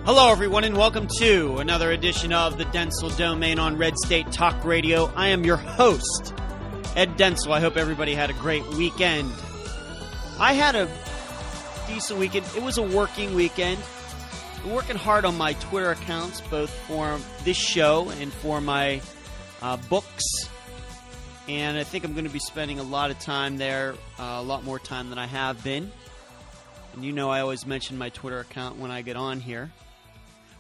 Hello, everyone, and welcome to another edition of the Dentzel Domain on Red State Talk Radio. I am your host, Ed Dentzel. I hope everybody had a great weekend. I had a decent weekend. It was a working weekend. I'm working hard on my Twitter accounts, both for this show and for my books. And I think I'm going to be spending a lot of time there, a lot more time than I have been. And you know I always mention my Twitter account when I get on here.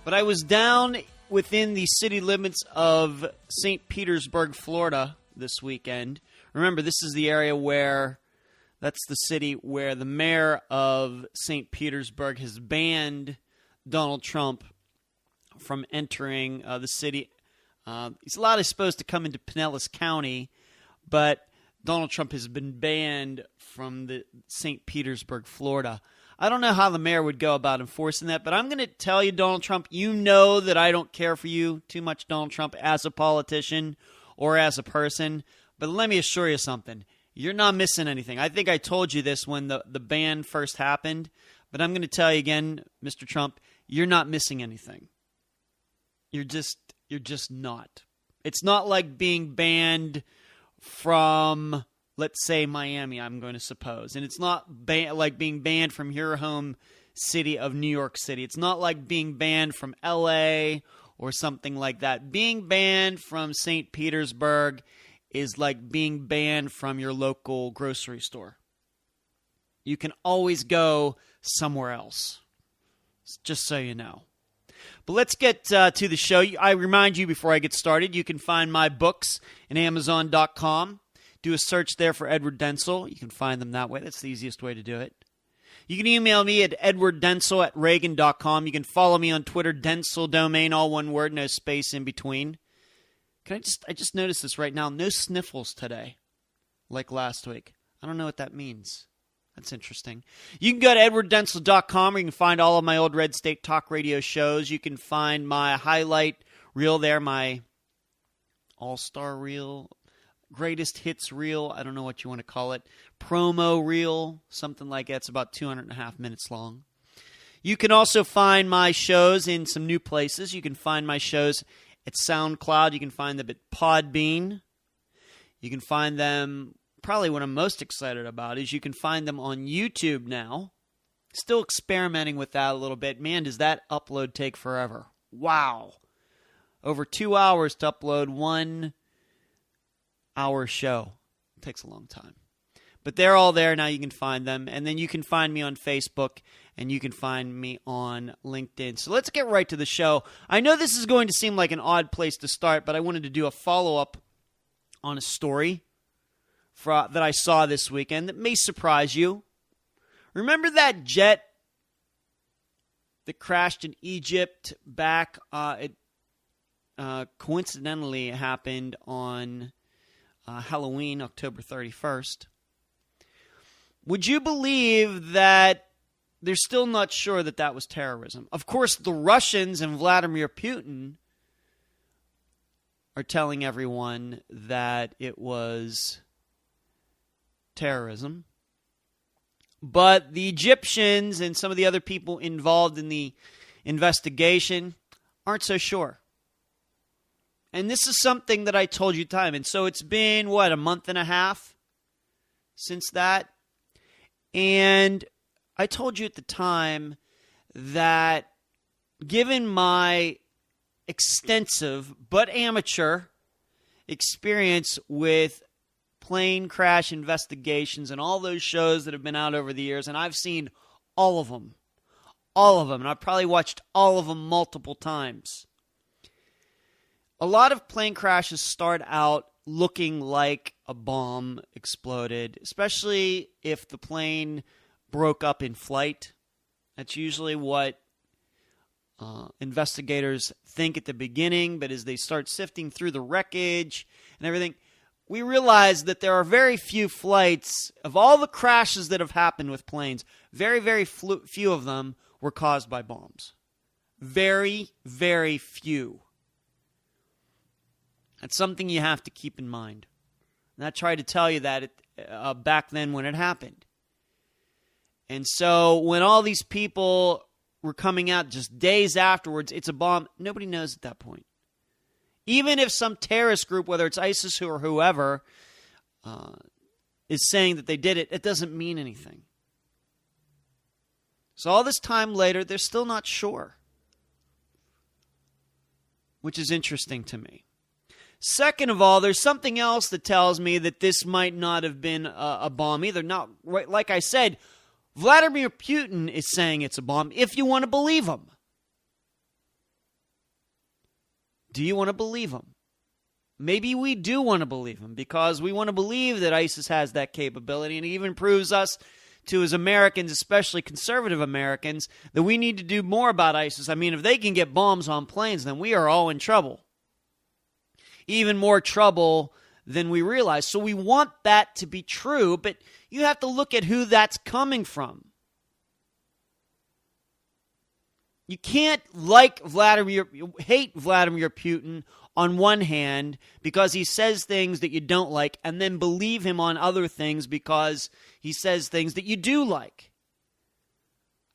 But I was down within the city limits of St. Petersburg, Florida this weekend. Remember, this is the area where, that's the city where the mayor of St. Petersburg has banned Donald Trump from entering the city. He's allowed, I suppose, to come into Pinellas County, but Donald Trump has been banned from the St. Petersburg, Florida. I don't know how the mayor would go about enforcing that, but I'm going to tell you, Donald Trump, you know that I don't care for you too much, Donald Trump, as a politician or as a person. But let me assure you something. You're not missing anything. I think I told you this when the ban first happened, but I'm going to tell you again, Mr. Trump, you're not missing anything. You're just not. It's not like being banned from, let's say, Miami, I'm going to suppose. And it's not like being banned from your home city of New York City. It's not like being banned from L.A. or something like that. Being banned from St. Petersburg is like being banned from your local grocery store. You can always go somewhere else, just so you know. But let's get to the show. I remind you before I get started, you can find my books at Amazon.com. Do a search there for Edward Dentzel. You can find them that way. That's the easiest way to do it. You can email me at edwarddentzel@reagan.com. You can follow me on Twitter, Dentzel Domain, all one word, no space in between. I just noticed this right now. No sniffles today, like last week. I don't know what that means. That's interesting. You can go to edwarddentzel.com where you can find all of my old Red State Talk Radio shows. You can find my highlight reel there, my all-star reel, greatest hits reel, I don't know what you want to call it, promo reel, something like that. It's about 2.5 minutes long. You can also find my shows in some new places. You can find my shows at SoundCloud. You can find them at Podbean. You can find them, probably what I'm most excited about is you can find them on YouTube now. Still experimenting with that a little bit. Man, does that upload take forever. Wow. Over 2 hours to upload 1 hour show. It takes a long time. But they're all there now. You can find them. And then you can find me on Facebook and you can find me on LinkedIn. So let's get right to the show. I know this is going to seem like an odd place to start, but I wanted to do a follow-up on a story that I saw this weekend that may surprise you. Remember that jet that crashed in Egypt back? It coincidentally happened on Halloween, October 31st. Would you believe that they're still not sure that that was terrorism? Of course, the Russians and Vladimir Putin are telling everyone that it was terrorism. But the Egyptians and some of the other people involved in the investigation aren't so sure. And this is something that I told you time. And so it's been, a month and a half since that? And I told you at the time that given my extensive but amateur experience with plane crash investigations and all those shows that have been out over the years, and I've seen all of them, and I've probably watched all of them multiple times. A lot of plane crashes start out looking like a bomb exploded, especially if the plane broke up in flight. That's usually what investigators think at the beginning, but as they start sifting through the wreckage and everything, we realize that there are very few flights, of all the crashes that have happened with planes, very, very few of them were caused by bombs. Very, very few. That's something you have to keep in mind. And I tried to tell you that back then when it happened. And so when all these people were coming out just days afterwards, it's a bomb. Nobody knows at that point. Even if some terrorist group, whether it's ISIS or whoever, is saying that they did it, it doesn't mean anything. So all this time later, they're still not sure, which is interesting to me. Second of all, there's something else that tells me that this might not have been a bomb either. Now, like I said, Vladimir Putin is saying it's a bomb, if you want to believe him. Do you want to believe him? Maybe we do want to believe him because we want to believe that ISIS has that capability, and it even proves us to, as Americans, especially conservative Americans, that we need to do more about ISIS. I mean, if they can get bombs on planes, then we are all in trouble. Even more trouble than we realize. So we want that to be true, but you have to look at who that's coming from. You can't hate Vladimir Putin on one hand because he says things that you don't like, and then believe him on other things because he says things that you do like.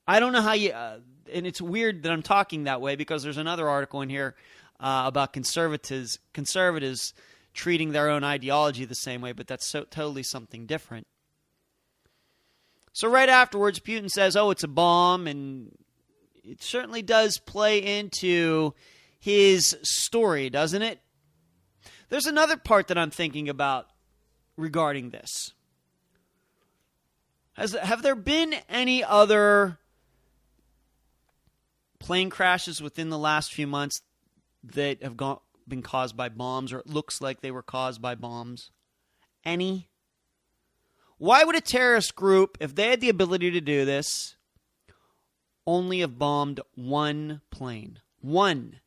I don't know how you, and it's weird that I'm talking that way because there's another article in here about conservatives treating their own ideology the same way, but that's totally something different. So right afterwards, Putin says, oh, it's a bomb, and it certainly does play into his story, doesn't it? There's another part that I'm thinking about regarding this. Have there been any other plane crashes within the last few months that have been caused by bombs, or it looks like they were caused by bombs? Any? Why would a terrorist group, if they had the ability to do this, only have bombed one plane? One.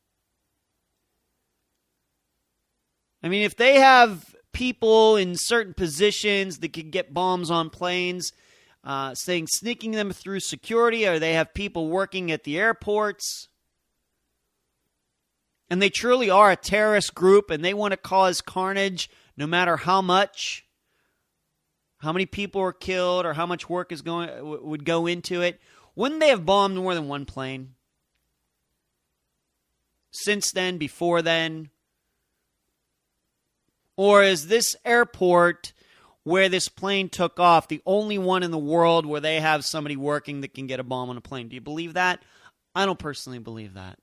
I mean, if they have people in certain positions that could get bombs on planes, sneaking them through security, or they have people working at the airports, and they truly are a terrorist group and they want to cause carnage no matter how much, how many people are killed or how much work would go into it, wouldn't they have bombed more than one plane? Since then, before then? Or is this airport where this plane took off the only one in the world where they have somebody working that can get a bomb on a plane? Do you believe that? I don't personally believe that.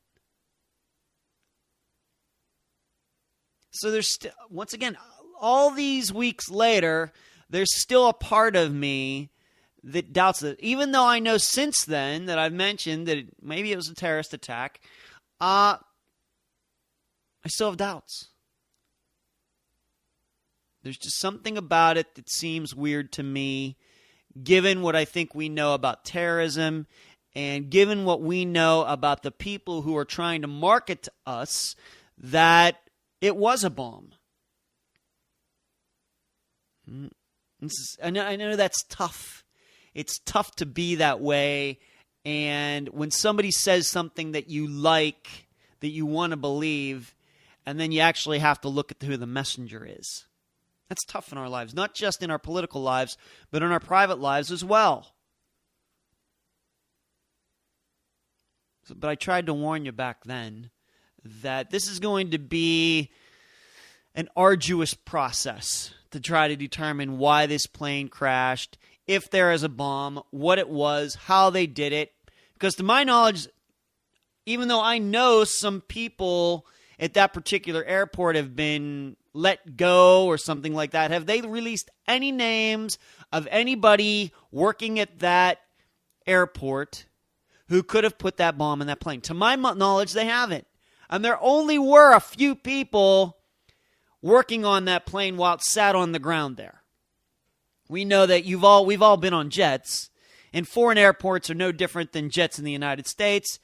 So there's once again, all these weeks later, there's still a part of me that doubts it. Even though I know since then that I've mentioned that maybe it was a terrorist attack, I still have doubts. There's just something about it that seems weird to me, given what I think we know about terrorism and given what we know about the people who are trying to market to us that it was a bomb. I know that's tough. It's tough to be that way. And when somebody says something that you like, that you want to believe, and then you actually have to look at who the messenger is. That's tough in our lives, not just in our political lives, but in our private lives as well. But I tried to warn you back then that this is going to be an arduous process to try to determine why this plane crashed, if there is a bomb, what it was, how they did it. Because to my knowledge, even though I know some people at that particular airport have been let go or something like that, have they released any names of anybody working at that airport who could have put that bomb in that plane? To my knowledge, they haven't. And there only were a few people working on that plane while it sat on the ground there. We know that we've all been on jets, and foreign airports are no different than jets in the United States.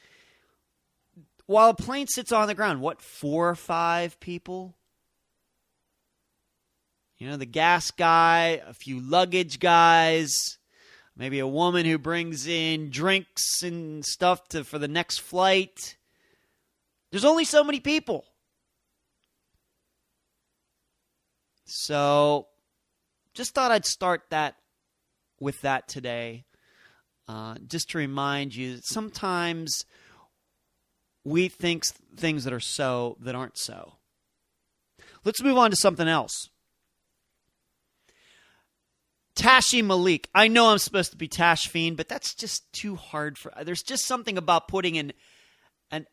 While a plane sits on the ground, 4 or 5 people? You know, the gas guy, a few luggage guys, maybe a woman who brings in drinks and stuff for the next flight. There's only so many people. So, just thought I'd start with that today. just to remind you, sometimes we think things that are so that aren't so. Let's move on to something else. Tashfeen Malik. I know I'm supposed to be Tashfeen, but that's just too hard for. There's just something about putting an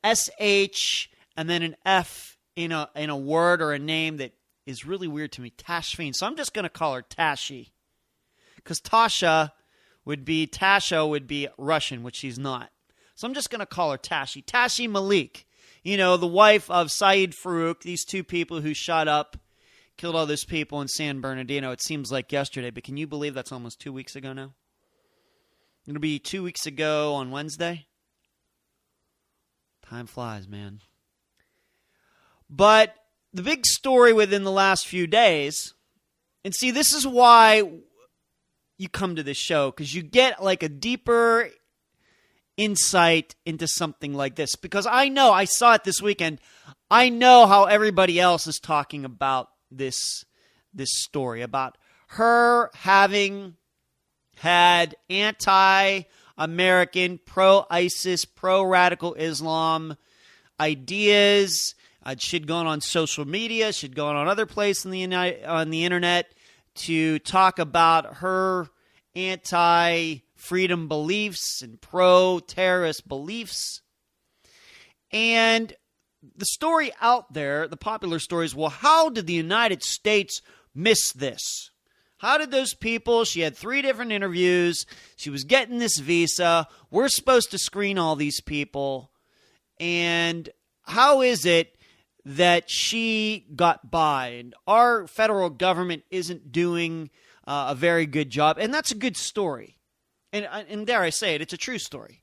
SH and then an F in a word or a name that is really weird to me. Tashfeen. So I'm just going to call her Tashi, because Tasha would be Russian, which she's not. So I'm just going to call her Tashi. Tashfeen Malik. You know, the wife of Saeed Farouk. These two people who shot up, killed all those people in San Bernardino. It seems like yesterday, but can you believe that's almost 2 weeks ago now? It'll be 2 weeks ago on Wednesday. Time flies, man. But the big story within the last few days, and see, this is why you come to this show, because you get like a deeper insight into something like this. Because I know, I saw it this weekend, I know how everybody else is talking about this story, about her having had anti-American, pro-ISIS, pro-radical Islam ideas. She'd gone on social media, she'd gone on other places on the internet to talk about her anti-freedom beliefs and pro-terrorist beliefs. And the story out there, the popular story is, well, how did the United States miss this? How did those people, she had 3 different interviews, she was getting this visa, we're supposed to screen all these people, and how is it that she got by? And our federal government isn't doing a very good job, and that's a good story. And dare I say it, it's a true story.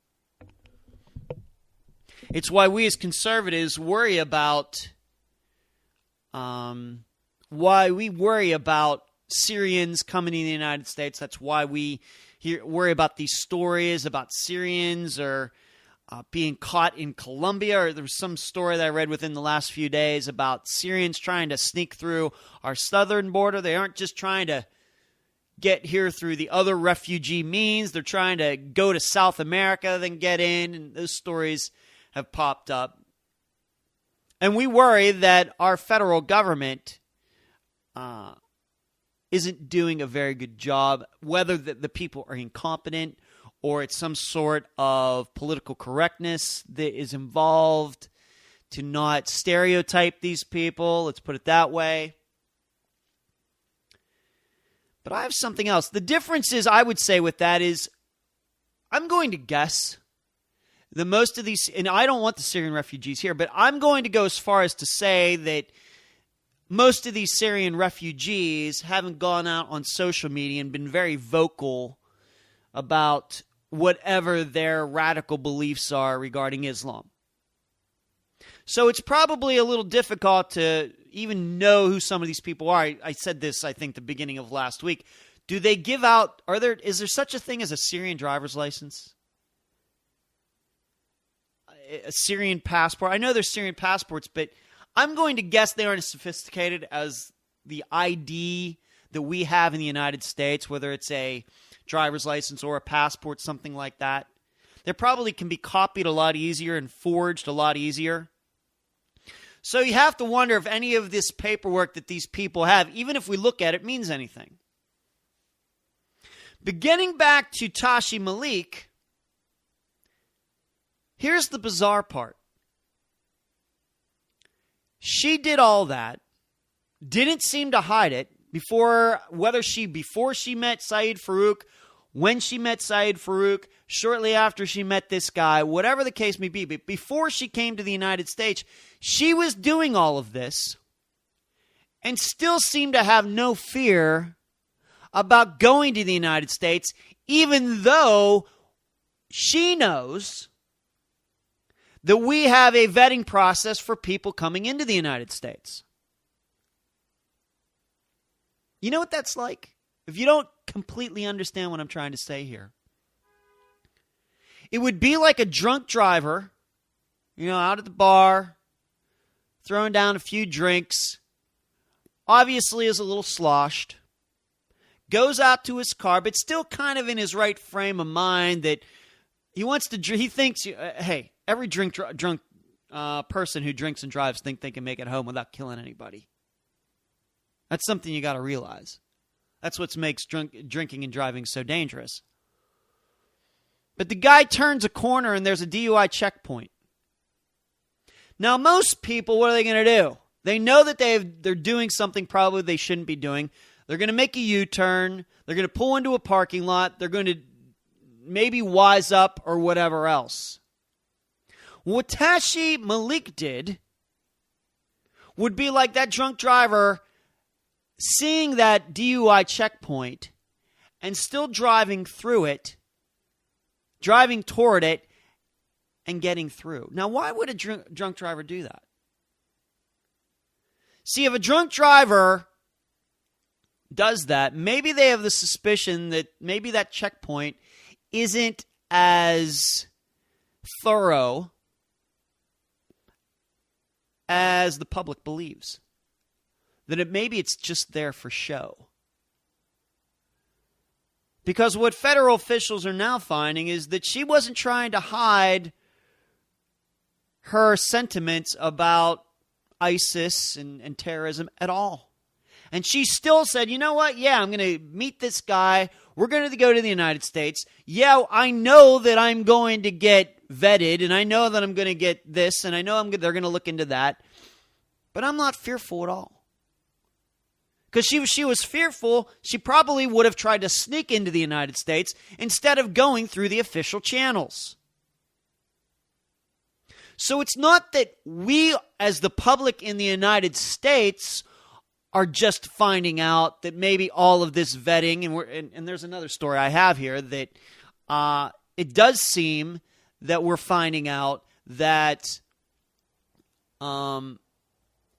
It's why we as conservatives worry about Syrians coming in the United States. That's why we worry about these stories about Syrians or being caught in Colombia. Or there was some story that I read within the last few days about Syrians trying to sneak through our southern border. They aren't just trying to get here through the other refugee means. They're trying to go to South America, then get in. And those stories have popped up. And we worry that our federal government isn't doing a very good job, whether the people are incompetent or it's some sort of political correctness that is involved to not stereotype these people. Let's put it that way. But I have something else. The difference is, I would say with that is, I'm going to guess the most of these, and I don't want the Syrian refugees here, but I'm going to go as far as to say that most of these Syrian refugees haven't gone out on social media and been very vocal about whatever their radical beliefs are regarding Islam. So it's probably a little difficult to even know who some of these people are. I said this, I think, the beginning of last week. Do they give out, is there such a thing as a Syrian driver's license? A Syrian passport? I know there's Syrian passports, but I'm going to guess they aren't as sophisticated as the ID that we have in the United States, whether it's a driver's license or a passport, something like that. They probably can be copied a lot easier and forged a lot easier. So you have to wonder if any of this paperwork that these people have, even if we look at it, means anything. Beginning back to Tashfeen Malik, here's the bizarre part. She did all that, didn't seem to hide it before she met Saeed Farouk, when she met Saeed Farouk, shortly after she met this guy, whatever the case may be. But before she came to the United States, she was doing all of this and still seemed to have no fear about going to the United States, even though she knows that we have a vetting process for people coming into the United States. You know what that's like? If you don't completely understand what I'm trying to say here, it would be like a drunk driver, out at the bar, throwing down a few drinks, obviously is a little sloshed, goes out to his car, but still kind of in his right frame of mind that he wants to. He thinks, hey, every drunk person who drinks and drives think they can make it home without killing anybody. That's something you got to realize. That's what makes drinking and driving so dangerous. But the guy turns a corner and there's a DUI checkpoint. Now, most people, what are they going to do? They know that they're doing something probably they shouldn't be doing. They're going to make a U-turn. They're going to pull into a parking lot. They're going to maybe wise up or whatever else. What Malik did would be like that drunk driver seeing that DUI checkpoint and still driving through it, driving toward it, and getting through. Now, why would a drunk driver do that? See, if a drunk driver does that, maybe they have the suspicion that maybe that checkpoint isn't as thorough as the public believes. That maybe it's just there for show. Because what federal officials are now finding is that she wasn't trying to hide her sentiments about ISIS and terrorism at all. And she still said, you know what? Yeah, I'm going to meet this guy. We're going to go to the United States. Yeah, I know that I'm going to get vetted, and I know that I'm going to get this, and I know they're going to look into that. But I'm not fearful at all. Because she was fearful, she probably would have tried to sneak into the United States instead of going through the official channels. So it's not that we, as the public in the United States, are just finding out that maybe all of this vetting, and there's another story I have here, that it does seem that we're finding out that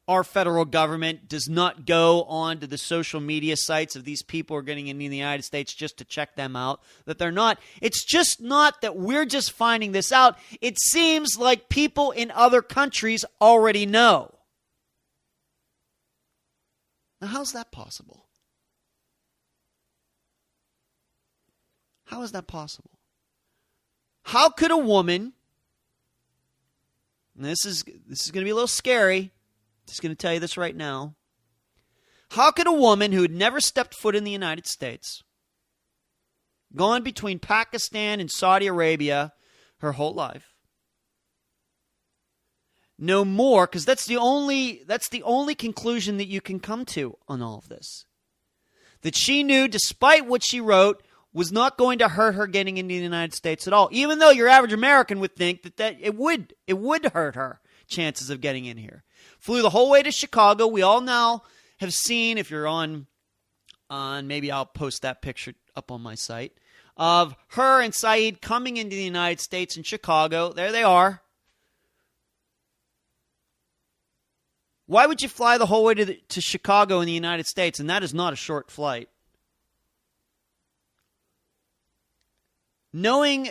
our federal government does not go on to the social media sites of these people who are getting into the United States just to check them out, that they're not. It's just not that we're just finding this out. It seems like people in other countries already know. Now, how's that possible? How is that possible? How could a woman, and this is going to be a little scary, just going to tell you this right now. How could a woman who had never stepped foot in the United States, gone between Pakistan and Saudi Arabia her whole life, know more, because that's the only conclusion that you can come to on all of this. That she knew, despite what she wrote, was not going to hurt her getting into the United States at all. Even though your average American would think that it would hurt her chances of getting in here. Flew the whole way to Chicago. We all now have seen, if you're on maybe I'll post that picture up on my site, of her and Saeed coming into the United States in Chicago. There they are. Why would you fly the whole way to Chicago in the United States? And that is not a short flight. Knowing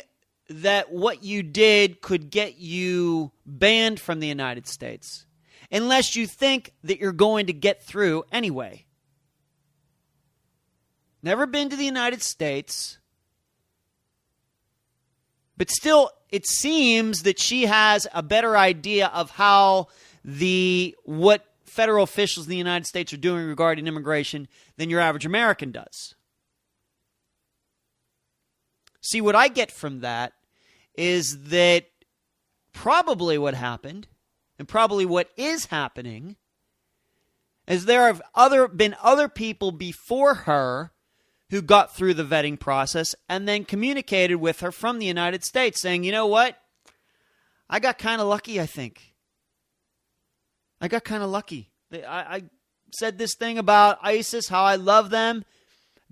that what you did could get you banned from the United States, unless you think that you're going to get through anyway. Never been to the United States, but still it seems that she has a better idea of how what federal officials in the United States are doing regarding immigration than your average American does. See, what I get from that is that probably what happened, and probably what is happening, is there have been other people before her who got through the vetting process and then communicated with her from the United States saying, you know what? I got kind of lucky, I think. I got kind of lucky. I said this thing about ISIS, how I love them.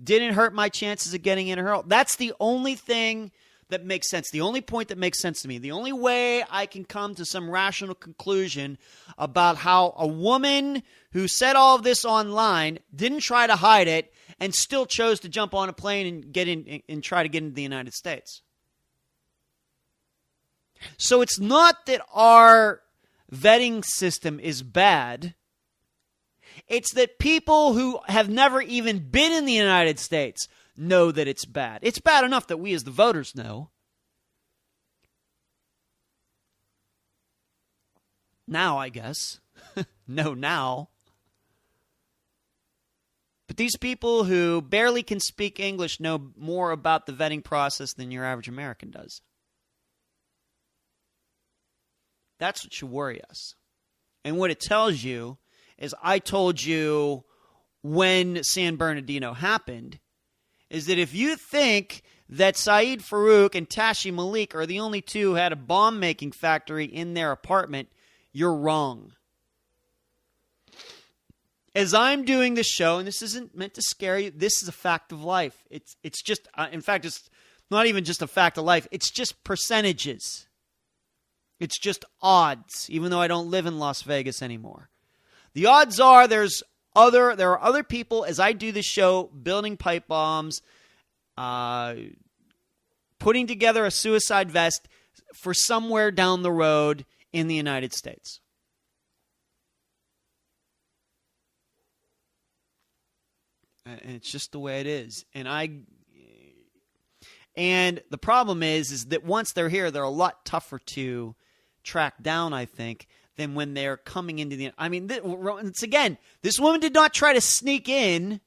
Didn't hurt my chances of getting in her. That's the only thing that makes sense. The only point that makes sense to me. The only way I can come to some rational conclusion about how a woman who said all of this online didn't try to hide it and still chose to jump on a plane and get in and try to get into the United States. So it's not that our vetting system is bad. It's that people who have never even been in the United States know that it's bad. It's bad enough that we as the voters know. Now, I guess. No, now. But these people who barely can speak English know more about the vetting process than your average American does. That's what should worry us. And what it tells you is, I told you when San Bernardino happened, is that if you think that Saeed Farouk and Tashfeen Malik are the only two who had a bomb-making factory in their apartment, you're wrong. As I'm doing this show, and this isn't meant to scare you, this is a fact of life. It's just, in fact, it's not even just a fact of life. It's just percentages. It's just odds, even though I don't live in Las Vegas anymore. The odds are there are other people, as I do this show, building pipe bombs, putting together a suicide vest for somewhere down the road in the United States. And it's just the way it is. And the problem is that once they're here, they're a lot tougher to track down, I think, than when they're coming into the... I mean, it's again, this woman did not try to sneak in.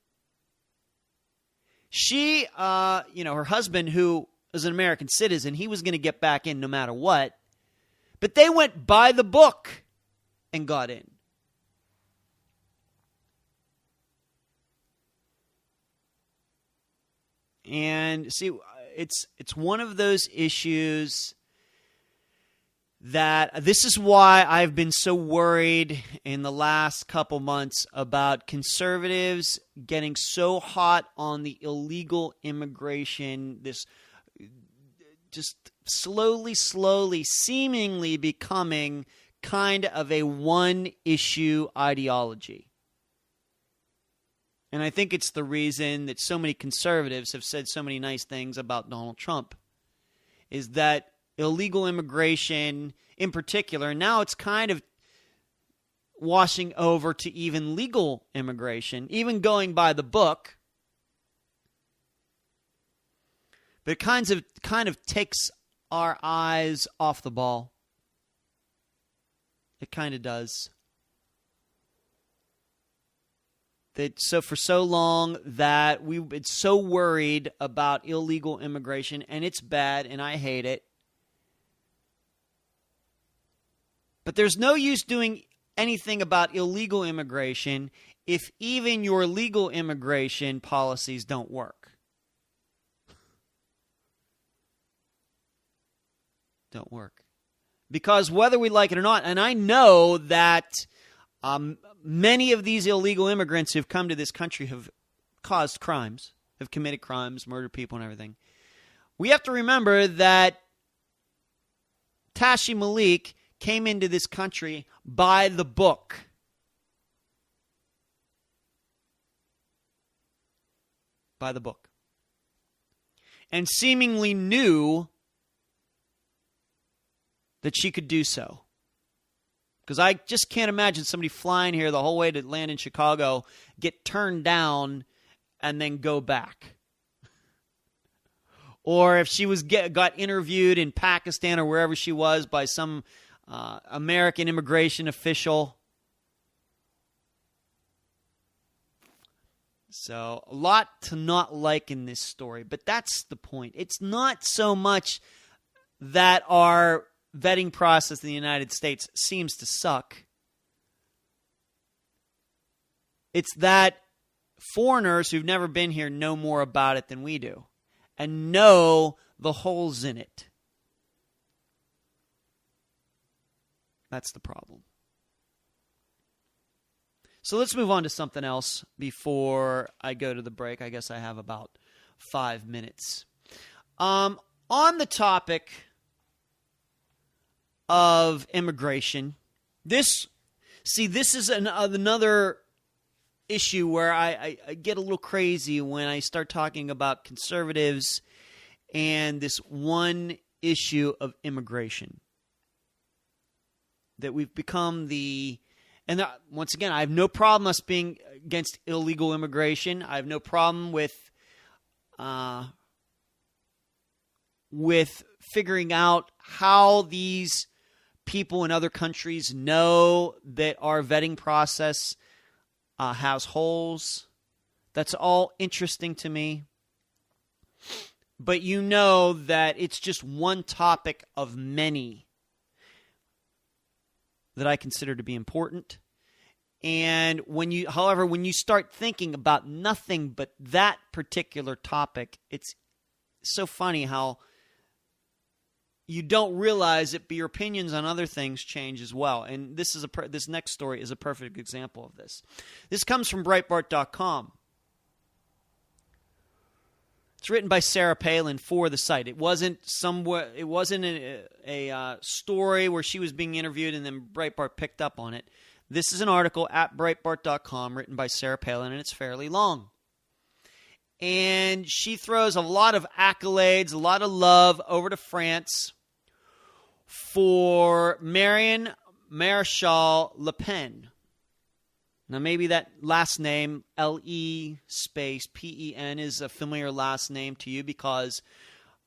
She, her husband, who is an American citizen, he was going to get back in no matter what. But they went by the book and got in. And see, it's one of those issues that this is why I've been so worried in the last couple months about conservatives getting so hot on the illegal immigration, this just slowly, seemingly becoming kind of a one-issue ideology. And I think it's the reason that so many conservatives have said so many nice things about Donald Trump, is that illegal immigration in particular, and now it's kind of washing over to even legal immigration, even going by the book. But it kind of takes our eyes off the ball. It kind of does. For so long that we've been so worried about illegal immigration, and it's bad, and I hate it. But there's no use doing anything about illegal immigration if even your legal immigration policies don't work. Don't work. Because whether we like it or not, and I know that many of these illegal immigrants who've come to this country have caused crimes, have committed crimes, murdered people and everything. We have to remember that Tashfeen Malik came into this country by the book. By the book. And seemingly knew that she could do so. Because I just can't imagine somebody flying here the whole way to land in Chicago, get turned down, and then go back. Or if she got interviewed in Pakistan or wherever she was by some American immigration official. So a lot to not like in this story, but that's the point. It's not so much that our vetting process in the United States seems to suck. It's that foreigners who've never been here know more about it than we do and know the holes in it. That's the problem. So let's move on to something else before I go to the break. I guess I have about 5 minutes. On the topic of immigration, this is another issue where I get a little crazy when I start talking about conservatives and this one issue of immigration. That we've become the And once again, I have no problem us being against illegal immigration. I have no problem with figuring out how these people in other countries know that our vetting process has holes. That's all interesting to me. But you know that it's just one topic of many that I consider to be important. And however, when you start thinking about nothing but that particular topic, it's so funny how you don't realize it, but your opinions on other things change as well. And this next story is a perfect example of this. This comes from Breitbart.com. It's written by Sarah Palin for the site. It wasn't a story where she was being interviewed and then Breitbart picked up on it. This is an article at Breitbart.com written by Sarah Palin, and it's fairly long. And she throws a lot of accolades, a lot of love over to France for Marion Maréchal Le Pen. Now, maybe that last name, L-E space P-E-N, is a familiar last name to you because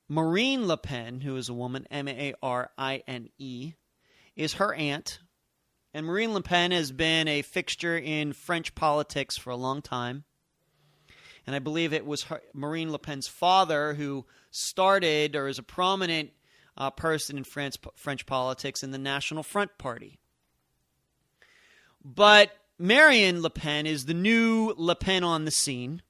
Marine Le Pen, who is a woman, M-A-R-I-N-E, is her aunt. And Marine Le Pen has been a fixture in French politics for a long time. And I believe it was Marine Le Pen's father who started or is a prominent person in French politics in the National Front Party. But Marion Le Pen is the new Le Pen on the scene,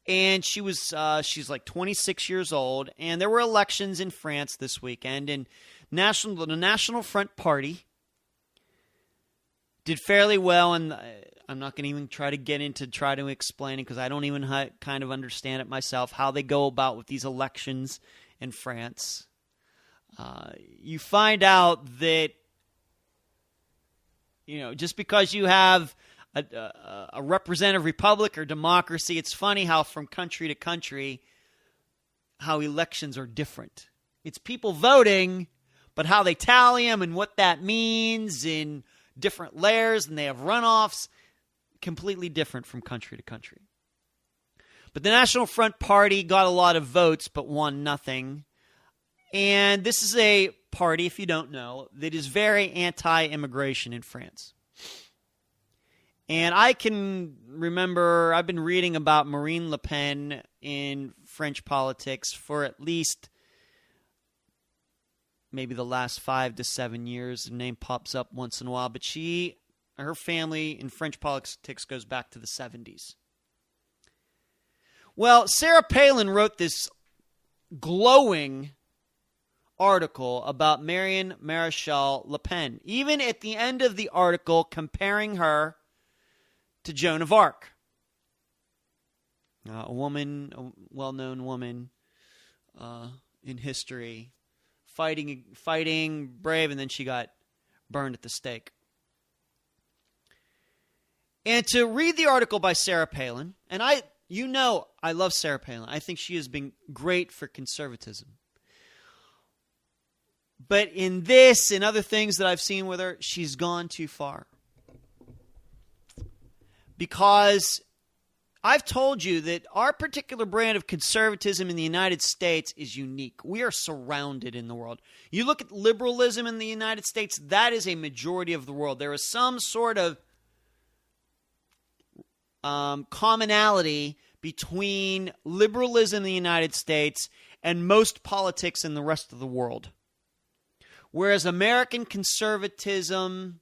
and she's like 26 years old, and there were elections in France this weekend, and the National Front Party did fairly well, and I'm not going to even try to explain it because I don't even kind of understand it myself, how they go about with these elections in France. You find out that just because you have a representative republic or democracy, it's funny how from country to country, how elections are different. It's people voting, but how they tally them and what that means in different layers, and they have runoffs, completely different from country to country. But the National Front Party got a lot of votes, but won nothing. And this is a party, if you don't know, that is very anti-immigration in France. And I can remember, I've been reading about Marine Le Pen in French politics for at least maybe the last 5 to 7 years. The name pops up once in a while, but her family in French politics goes back to the 70s. Well, Sarah Palin wrote this glowing article about Marion Maréchal Le Pen, even at the end of the article comparing her to Joan of Arc, a well-known woman in history, fighting brave, and then she got burned at the stake. And to read the article by Sarah Palin, and I love Sarah Palin. I think she has been great for conservatism. But in this and other things that I've seen with her, she's gone too far. Because I've told you that our particular brand of conservatism in the United States is unique. We are surrounded in the world. You look at liberalism in the United States, that is a majority of the world. There is some sort of commonality between liberalism in the United States and most politics in the rest of the world. Whereas American conservatism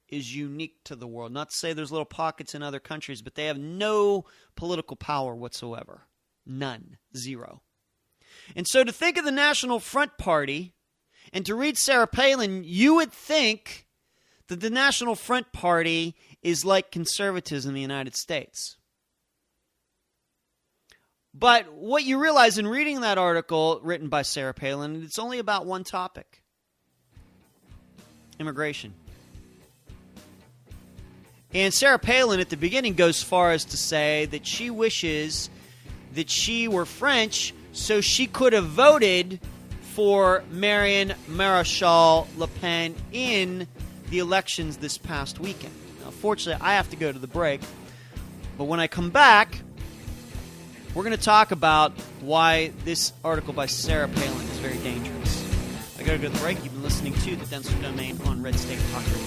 is unique to the world. Not to say there's little pockets in other countries, but they have no political power whatsoever. None. Zero. And so to think of the National Front Party and to read Sarah Palin, you would think that the National Front Party is like conservatism in the United States. But what you realize in reading that article written by Sarah Palin, it's only about one topic. Immigration. And Sarah Palin at the beginning goes as far as to say that she wishes that she were French so she could have voted for Marion Maréchal Le Pen in the elections this past weekend. Now, fortunately, I have to go to the break, but when I come back, we're going to talk about why this article by Sarah Palin is very dangerous. I got to go to the break. You've been listening to the Dentzel Domain on Red State Talk Radio.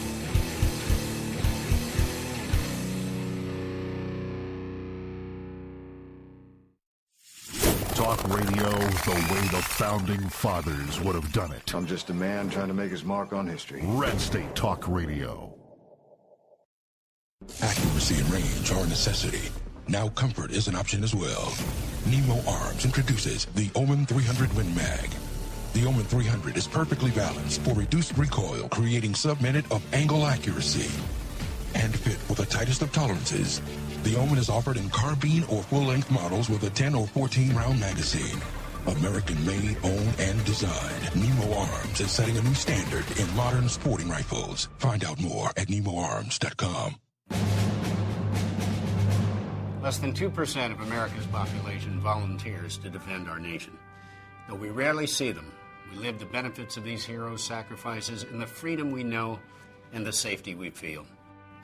Talk radio the way the founding fathers would have done it. I'm just a man trying to make his mark on history. Red State Talk Radio. Accuracy and range are a necessity. Now comfort is an option as well. Nemo Arms introduces the Omen 300 Win Mag. The Omen 300 is perfectly balanced for reduced recoil, creating sub-minute of angle accuracy. And fit for the tightest of tolerances. The Omen is offered in carbine or full-length models with a 10 or 14-round magazine. American-made, owned, and designed, Nemo Arms is setting a new standard in modern sporting rifles. Find out more at nemoarms.com. Less than 2% of America's population volunteers to defend our nation. Though we rarely see them, we live the benefits of these heroes' sacrifices in the freedom we know and the safety we feel.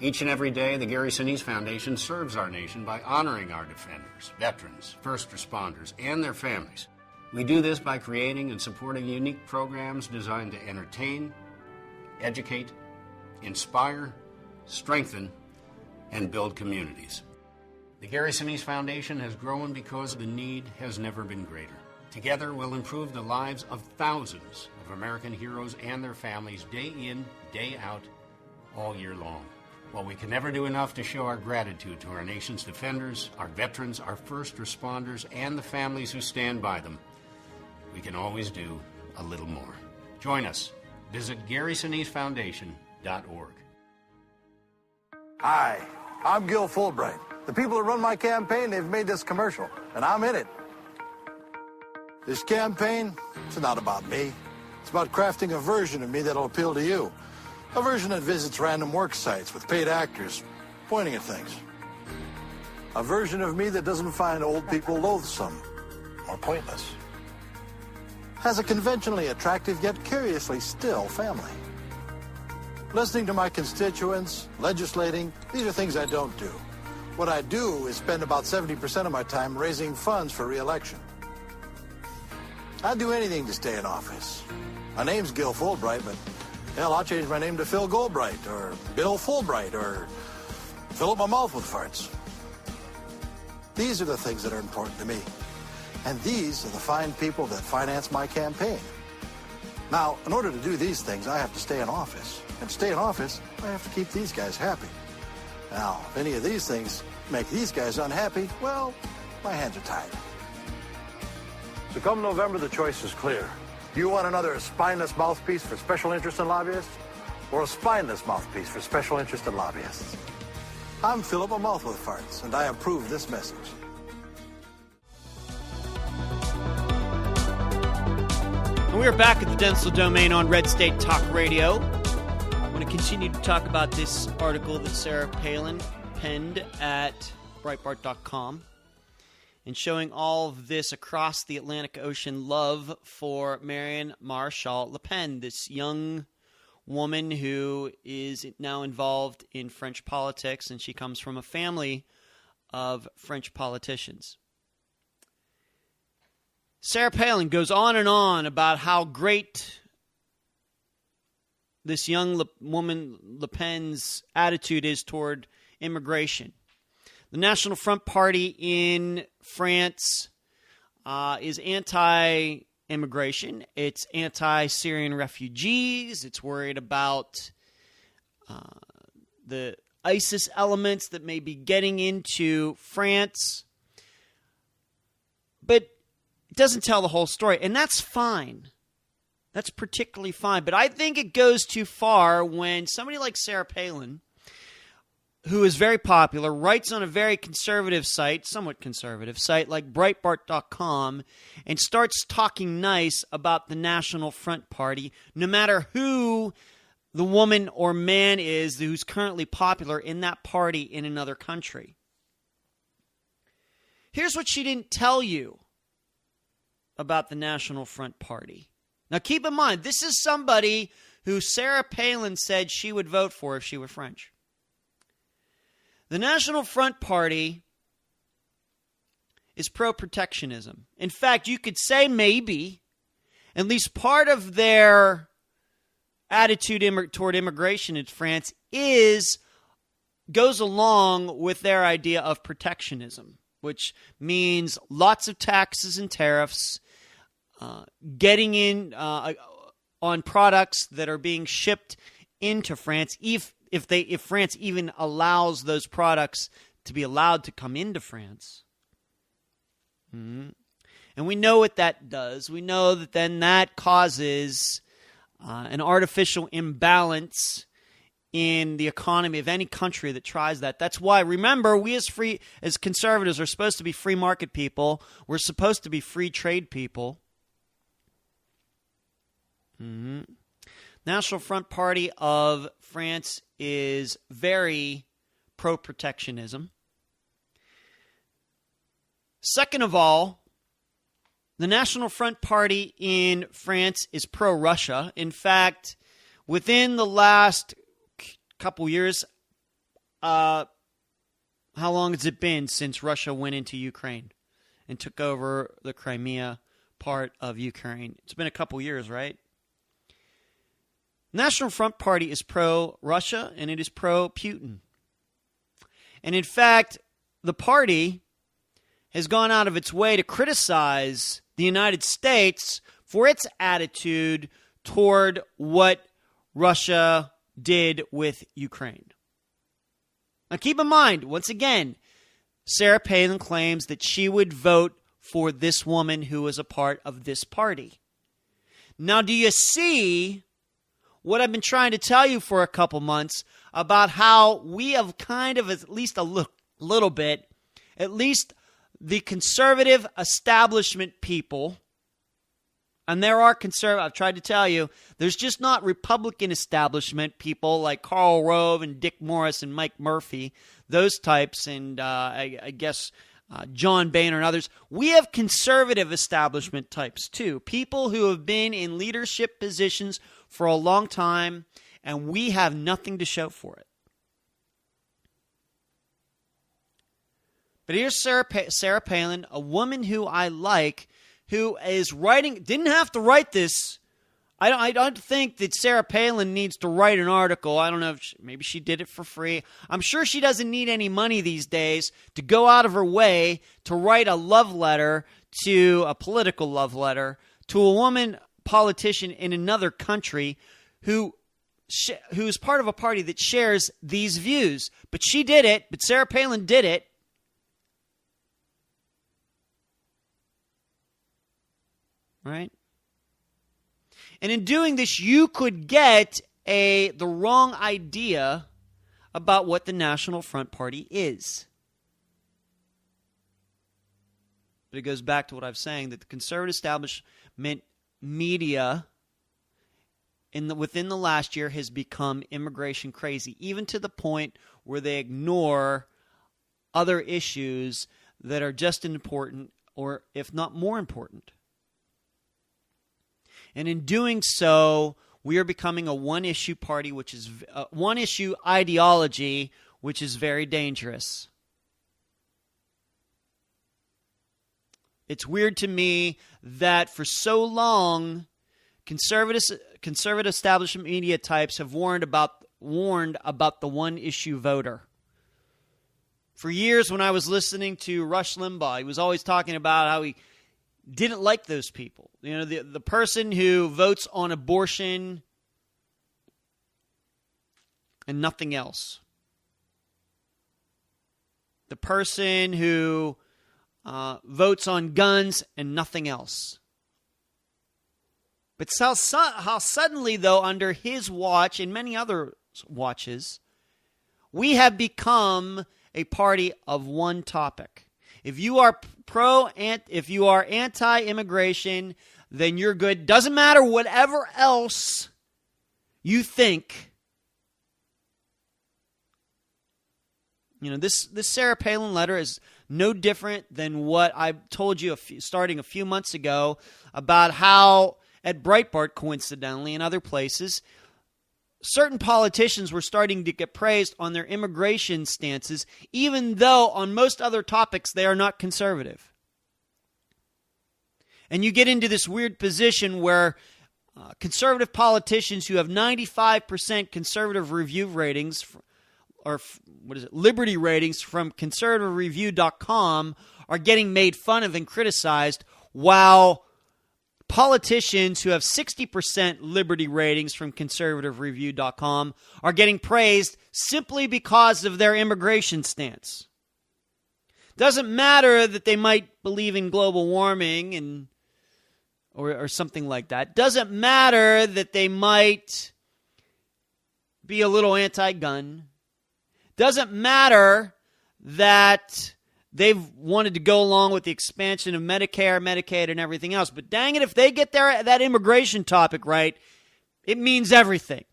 Each and every day, the Gary Sinise Foundation serves our nation by honoring our defenders, veterans, first responders, and their families. We do this by creating and supporting unique programs designed to entertain, educate, inspire, strengthen, and build communities. The Gary Sinise Foundation has grown because the need has never been greater. Together, we'll improve the lives of thousands of American heroes and their families day in, day out, all year long. While we can never do enough to show our gratitude to our nation's defenders, our veterans, our first responders, and the families who stand by them, we can always do a little more. Join us. Visit GarySiniseFoundation.org. Hi, I'm Gil Fulbright. The people who run my campaign, they've made this commercial, and I'm in it. This campaign, it's not about me. It's about crafting a version of me that'll appeal to you. A version that visits random work sites with paid actors pointing at things. A version of me that doesn't find old people loathsome or pointless. Has a conventionally attractive yet curiously still family. Listening to my constituents, legislating, these are things I don't do. What I do is spend about 70% of my time raising funds for re-election. I'd do anything to stay in office. My name's Gil Fulbright, but hell, I'll change my name to Phil Goldbright, or Bill Fulbright, or fill up my mouth with farts. These are the things that are important to me. And these are the fine people that finance my campaign. Now, in order to do these things, I have to stay in office. And to stay in office, I have to keep these guys happy. Now, if any of these things make these guys unhappy, well, my hands are tied. So come November, the choice is clear. Do you want another spineless mouthpiece for special interest and lobbyists? Or a spineless mouthpiece for special interest and lobbyists? I'm Philip a Mouth with Farts, and I approve this message. And we are back at the Dentzel Domain on Red State Talk Radio. I want to continue to talk about this article that Sarah Palin penned at Breitbart.com. And showing all of this across the Atlantic Ocean love for Marion Maréchal Le Pen, this young woman who is now involved in French politics, and she comes from a family of French politicians. Sarah Palin goes on and on about how great this young woman Le Pen's attitude is toward immigration. The National Front Party in France is anti-immigration. It's anti-Syrian refugees. It's worried about the ISIS elements that may be getting into France. But it doesn't tell the whole story, and that's fine. That's particularly fine. But I think it goes too far when somebody like Sarah Palin, who is very popular, writes on a very conservative site, somewhat conservative site, like Breitbart.com, and starts talking nice about the National Front Party, no matter who the woman or man is who's currently popular in that party in another country. Here's what she didn't tell you about the National Front Party. Now, keep in mind, this is somebody who Sarah Palin said she would vote for if she were French. The National Front Party is pro-protectionism. In fact, you could say maybe at least part of their attitude toward immigration in France goes along with their idea of protectionism, which means lots of taxes and tariffs, getting in on products that are being shipped into France, if France even allows those products to be allowed to come into France. Mm-hmm. And we know what that does. We know that then that causes an artificial imbalance in the economy of any country that tries that. That's why, remember, we as conservatives are supposed to be free market people. We're supposed to be free trade people. Mm-hmm. National Front Party of France is very pro-protectionism. Second of all, the National Front Party in France is pro-Russia. In fact, within the last couple years, how long has it been since Russia went into Ukraine and took over the Crimea part of Ukraine? It's been a couple years, right? National Front Party is pro-Russia and it is pro-Putin. And in fact, the party has gone out of its way to criticize the United States for its attitude toward what Russia did with Ukraine. Now keep in mind, once again, Sarah Palin claims that she would vote for this woman who is a part of this party. Now, do you see what I've been trying to tell you for a couple months about how we have kind of, at least a little bit, at least the conservative establishment people, and there are conservative, I've tried to tell you, there's just not Republican establishment people like Karl Rove and Dick Morris and Mike Murphy, those types, and I guess John Boehner and others. We have conservative establishment types too, people who have been in leadership positions for a long time, and we have nothing to show for it. But here's Sarah Palin, a woman who I like, who is writing, didn't have to write this. I don't think that Sarah Palin needs to write an article. I don't know if maybe she did it for free. I'm sure she doesn't need any money these days to go out of her way to write a love letter, to a political love letter, to a woman politician in another country who's part of a party that shares these views. But she did it, but Sarah Palin did it. Right? And in doing this, you could get the wrong idea about what the National Front Party is. But it goes back to what I was saying, that the conservative establishment media within the last year has become immigration crazy, even to the point where they ignore other issues that are just as important, or if not more important. And in doing so, we are becoming a one-issue party, which is one-issue ideology, which is very dangerous. It's weird to me that for so long, conservative establishment media types have warned about the one-issue voter. For years, when I was listening to Rush Limbaugh, he was always talking about how he didn't like those people. You know, the person who votes on abortion and nothing else. The person who votes on guns and nothing else. But how suddenly, though, under his watch and many other watches, we have become a party of one topic. If you are if you are anti-immigration, then you're good. Doesn't matter whatever else you think. You know, this Sarah Palin letter is no different than what I told you starting a few months ago about how at Breitbart, coincidentally, and other places, certain politicians were starting to get praised on their immigration stances, even though on most other topics they are not conservative. And you get into this weird position where conservative politicians who have 95% conservative review ratings, Liberty ratings from conservativereview.com are getting made fun of and criticized, while politicians who have 60% Liberty ratings from conservativereview.com are getting praised simply because of their immigration stance. Doesn't matter that they might believe in global warming and or something like that. Doesn't matter that they might be a little anti-gun. Doesn't matter that they've wanted to go along with the expansion of Medicare, Medicaid, and everything else. But dang it, if they get that immigration topic right, it means everything.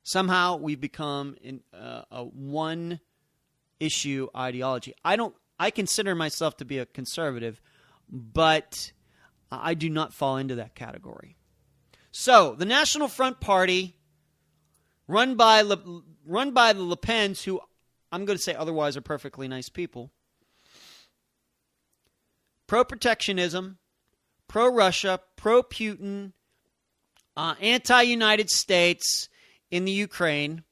Somehow we've become a one-issue ideology. I consider myself to be a conservative, but I do not fall into that category. So, the National Front Party, run by the Le Pens, who I'm going to say otherwise are perfectly nice people, pro-protectionism, pro-Russia, pro-Putin, anti-United States in the Ukraine.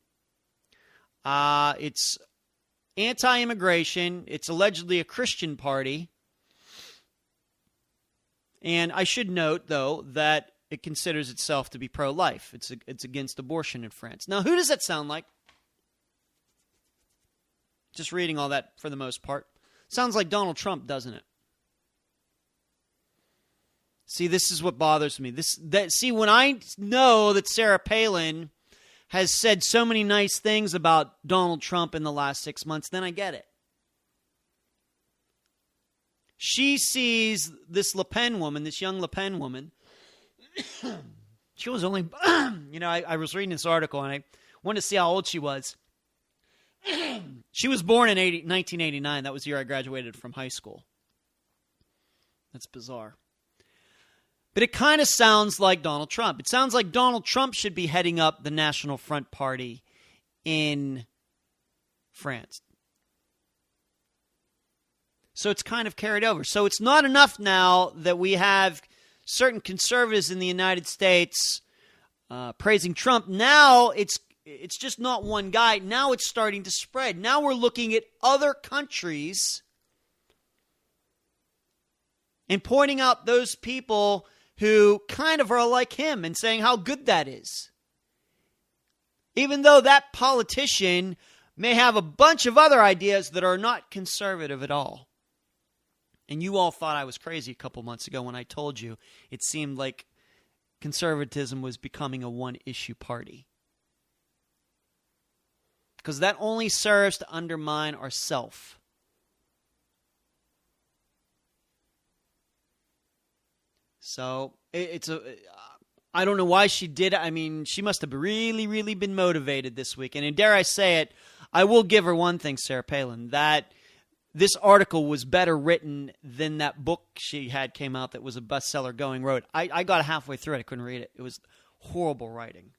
It's anti-immigration. It's allegedly a Christian party. And I should note, though, that it considers itself to be pro-life. It's against abortion in France. Now, who does that sound like? Just reading all that for the most part. Sounds like Donald Trump, doesn't it? See, this is what bothers me. See, when I know that Sarah Palin has said so many nice things about Donald Trump in the last 6 months, then I get it. She sees this Le Pen woman, this young Le Pen woman. She was only, I was reading this article and I wanted to see how old she was. She was born in 1989. That was the year I graduated from high school. That's bizarre. But it kind of sounds like Donald Trump. It sounds like Donald Trump should be heading up the National Front Party in France. So it's kind of carried over. So it's not enough now that we have certain conservatives in the United States praising Trump. Now it's just not one guy. Now it's starting to spread. Now we're looking at other countries and pointing out those people who kind of are like him and saying how good that is. Even though that politician may have a bunch of other ideas that are not conservative at all. And you all thought I was crazy a couple months ago when I told you it seemed like conservatism was becoming a one-issue party. Because that only serves to undermine ourself. So I don't know why she did it. I mean, she must have really, really been motivated this weekend. And dare I say it, I will give her one thing, Sarah Palin, that this article was better written than that book she had came out that was a bestseller going road. I got halfway through it. I couldn't read it. It was horrible writing.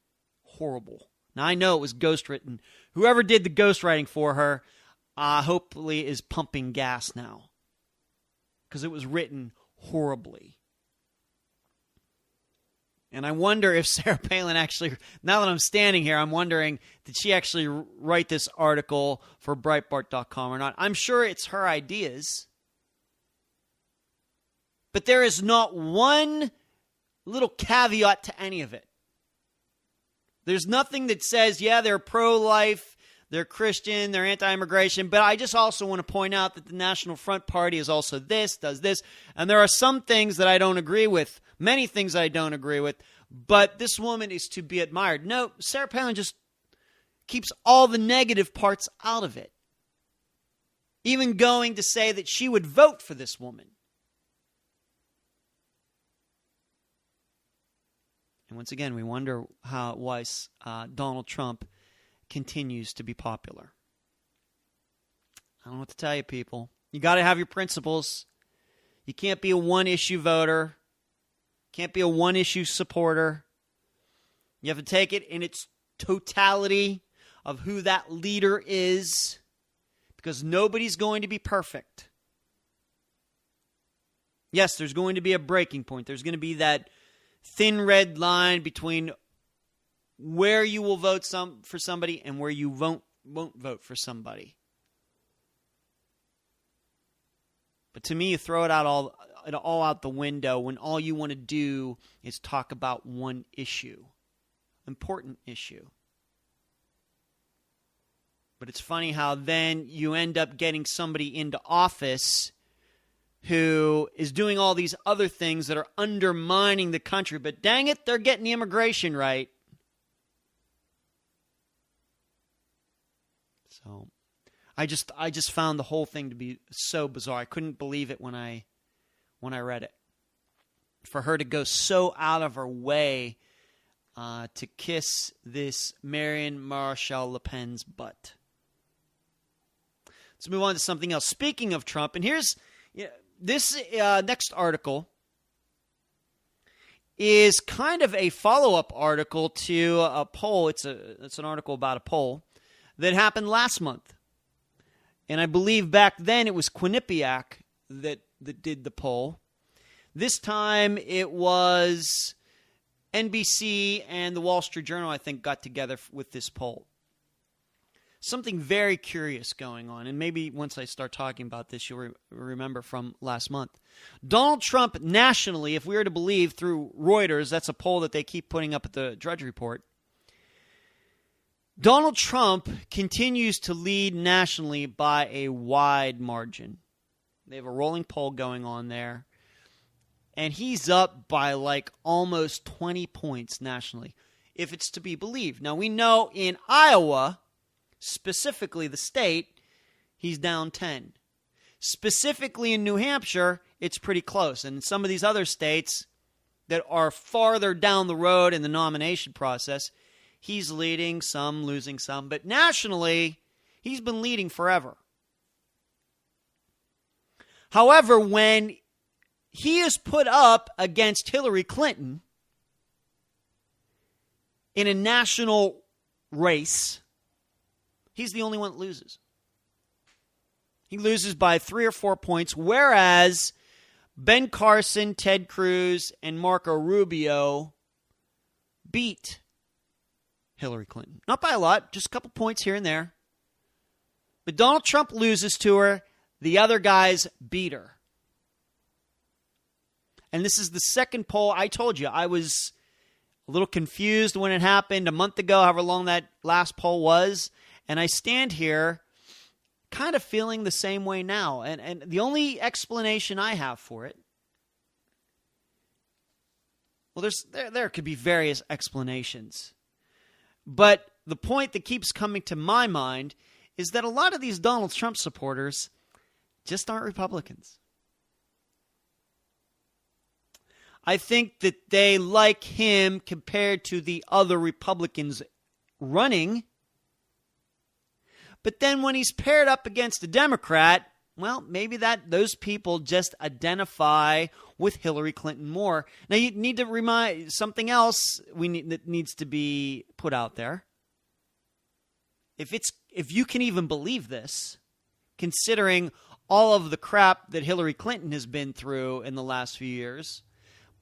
Horrible. Now, I know it was ghostwritten. Whoever did the ghostwriting for her hopefully is pumping gas now. Because it was written horribly. And I wonder if Sarah Palin actually, now that I'm standing here, I'm wondering, did she actually write this article for Breitbart.com or not? I'm sure it's her ideas. But there is not one little caveat to any of it. There's nothing that says, yeah, they're pro-life, they're Christian, they're anti-immigration. But I just also want to point out that the National Front Party is also this, does this. And there are some things that I don't agree with. Many things I don't agree with, but this woman is to be admired. No, Sarah Palin just keeps all the negative parts out of it. Even going to say that she would vote for this woman. And once again, we wonder why Donald Trump continues to be popular. I don't know what to tell you, people. You got to have your principles. You can't be a one-issue voter. Can't be a one-issue supporter. You have to take it in its totality of who that leader is, because nobody's going to be perfect. Yes, there's going to be a breaking point. There's going to be that thin red line between where you will vote for somebody and where you won't vote for somebody. But to me, you throw it all out the window when all you want to do is talk about one issue, important issue. But it's funny how then you end up getting somebody into office who is doing all these other things that are undermining the country. But dang it, they're getting the immigration right. So I just found the whole thing to be so bizarre. I couldn't believe it when I read it. For her to go so out of her way to kiss this Marion Maréchal Le Pen's butt. Let's move on to something else. Speaking of Trump, and here's this next article is kind of a follow-up article to a poll. It's an article about a poll that happened last month. And I believe back then it was Quinnipiac that did the poll. This time it was NBC and the Wall Street Journal, I think, got together with this poll. Something very curious going on, and maybe once I start talking about this, you'll remember from last month. Donald Trump nationally, if we were to believe through Reuters, that's a poll that they keep putting up at the Drudge Report, Donald Trump continues to lead nationally by a wide margin. They have a rolling poll going on there, and he's up by like almost 20 points nationally, if it's to be believed. Now, we know in Iowa, specifically the state, he's down 10. Specifically in New Hampshire, it's pretty close. And in some of these other states that are farther down the road in the nomination process, he's leading some, losing some. But nationally, he's been leading forever. However, when he is put up against Hillary Clinton in a national race, he's the only one that loses. He loses by 3 or 4 points, whereas Ben Carson, Ted Cruz, and Marco Rubio beat Hillary Clinton. Not by a lot, just a couple points here and there. But Donald Trump loses to her. The other guys beat her. And this is the second poll. I told you, I was a little confused when it happened a month ago, however long that last poll was. And I stand here kind of feeling the same way now. And the only explanation I have for it, well, there could be various explanations. But the point that keeps coming to my mind is that a lot of these Donald Trump supporters just aren't Republicans. I think that they like him compared to the other Republicans running. But then when he's paired up against a Democrat, well, maybe those people just identify with Hillary Clinton more. Now, you need to remind something else that needs to be put out there. If you can even believe this, considering all of the crap that Hillary Clinton has been through in the last few years,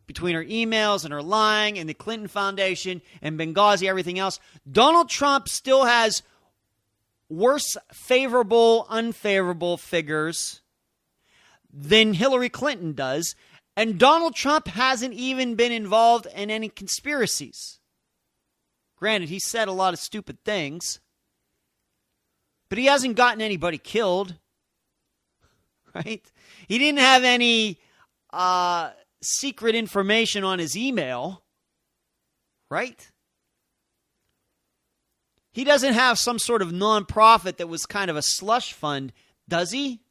between her emails and her lying and the Clinton Foundation and Benghazi, everything else, Donald Trump still has worse favorable, unfavorable figures than Hillary Clinton does. And Donald Trump hasn't even been involved in any conspiracies. Granted, he said a lot of stupid things, but he hasn't gotten anybody killed, right? He didn't have any secret information on his email, right? He doesn't have some sort of nonprofit that was kind of a slush fund, does he?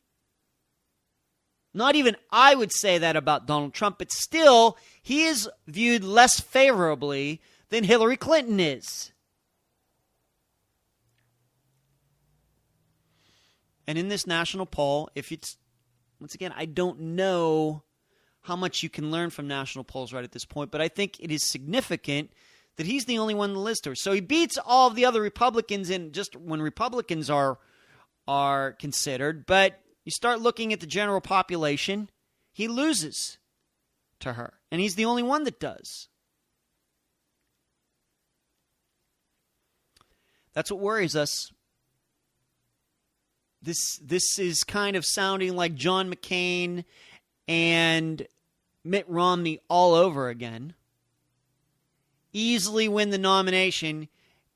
Not even I would say that about Donald Trump, but still, he is viewed less favorably than Hillary Clinton is. And in this national poll, once again, I don't know how much you can learn from national polls right at this point, but I think it is significant that he's the only one on the list. So he beats all of the other Republicans in just when Republicans are considered. But you start looking at the general population, he loses to her. And he's the only one that does. That's what worries us. This is kind of sounding like John McCain and Mitt Romney all over again. Easily win the nomination,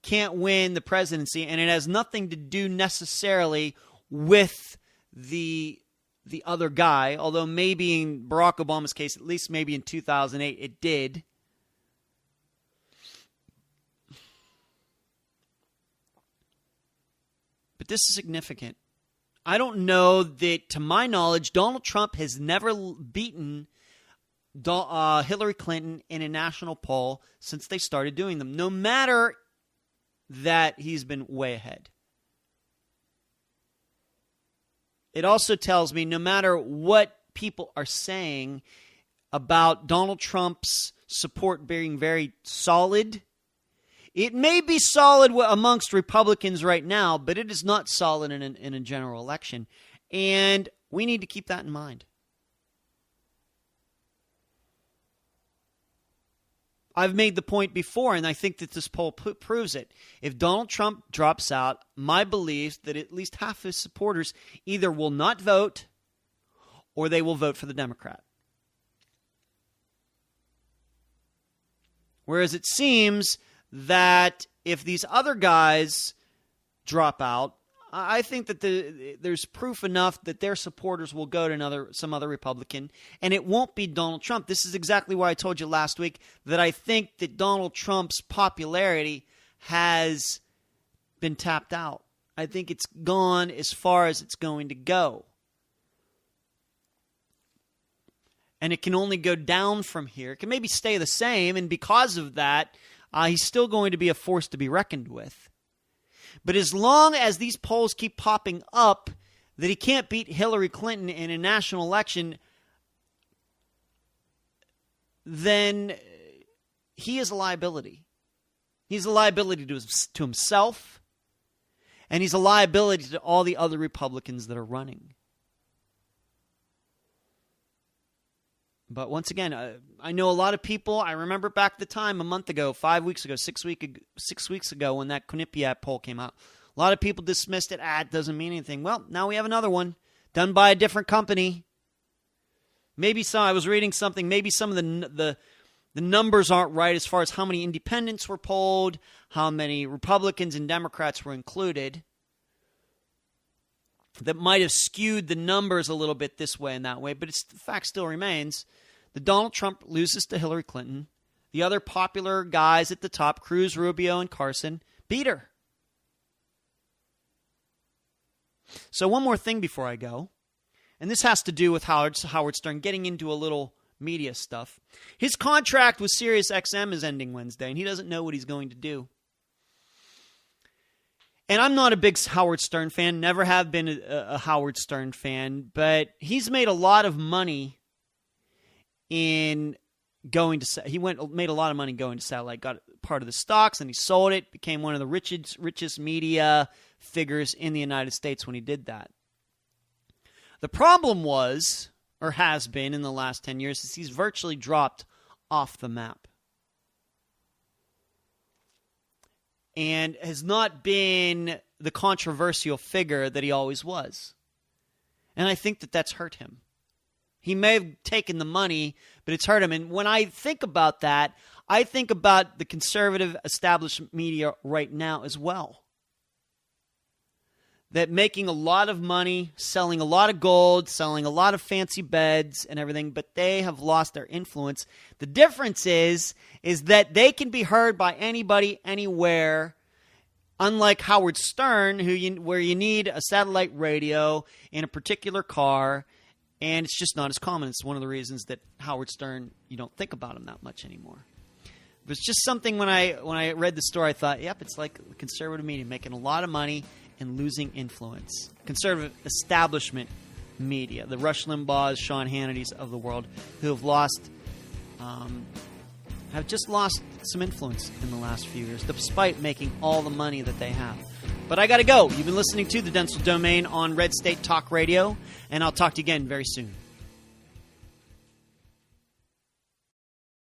can't win the presidency, and it has nothing to do necessarily with the other guy, although maybe in Barack Obama's case, at least maybe in 2008, it did. But this is significant. I don't know that, to my knowledge, Donald Trump has never beaten Hillary Clinton in a national poll since they started doing them, no matter that he's been way ahead. It also tells me no matter what people are saying about Donald Trump's support being very solid, it may be solid amongst Republicans right now, but it is not solid in a general election. And we need to keep that in mind. I've made the point before, and I think that this poll proves it. If Donald Trump drops out, my belief that at least half his supporters either will not vote or they will vote for the Democrat. Whereas it seems that if these other guys drop out, I think that there's proof enough that their supporters will go to some other Republican, and it won't be Donald Trump. This is exactly why I told you last week that I think that Donald Trump's popularity has been tapped out. I think it's gone as far as it's going to go. And it can only go down from here. It can maybe stay the same, and because of that, he's still going to be a force to be reckoned with. But as long as these polls keep popping up that he can't beat Hillary Clinton in a national election, then he is a liability. He's a liability to himself, and he's a liability to all the other Republicans that are running. But once again, I know a lot of people, I remember back the time a month ago, 5 weeks ago, 6 weeks ago when that Quinnipiac poll came out. A lot of people dismissed it. It doesn't mean anything. Well, now we have another one done by a different company. I was reading something, maybe some of the numbers aren't right as far as how many independents were polled, how many Republicans and Democrats were included. That might have skewed the numbers a little bit this way and that way, but the fact still remains that Donald Trump loses to Hillary Clinton. The other popular guys at the top, Cruz, Rubio, and Carson, beat her. So one more thing before I go, and this has to do with Howard Stern getting into a little media stuff. His contract with SiriusXM is ending Wednesday, and he doesn't know what he's going to do. And I'm not a big Howard Stern fan, never have been a Howard Stern fan, but he's made a lot of money in going to, made a lot of money going to satellite, got part of the stocks, and he sold it, became one of the richest media figures in the United States when he did that. The problem was, or has been in the last 10 years, is he's virtually dropped off the map. And has not been the controversial figure that he always was. And I think that that's hurt him. He may have taken the money, but it's hurt him. And when I think about that, I think about the conservative establishment media right now as well. That making a lot of money, selling a lot of gold, selling a lot of fancy beds and everything, but they have lost their influence. The difference is that they can be heard by anybody, anywhere, unlike Howard Stern, where you need a satellite radio in a particular car, and it's just not as common. It's one of the reasons that Howard Stern, you don't think about him that much anymore. But it's just something when I read the story, I thought, yep, it's like conservative media, making a lot of money and losing influence. Conservative establishment media, the Rush Limbaughs, Sean Hannitys of the world, who have lost, have just lost some influence in the last few years, despite making all the money that they have. But I got to go. You've been listening to the Dentzel Domain on Red State Talk Radio, and I'll talk to you again very soon.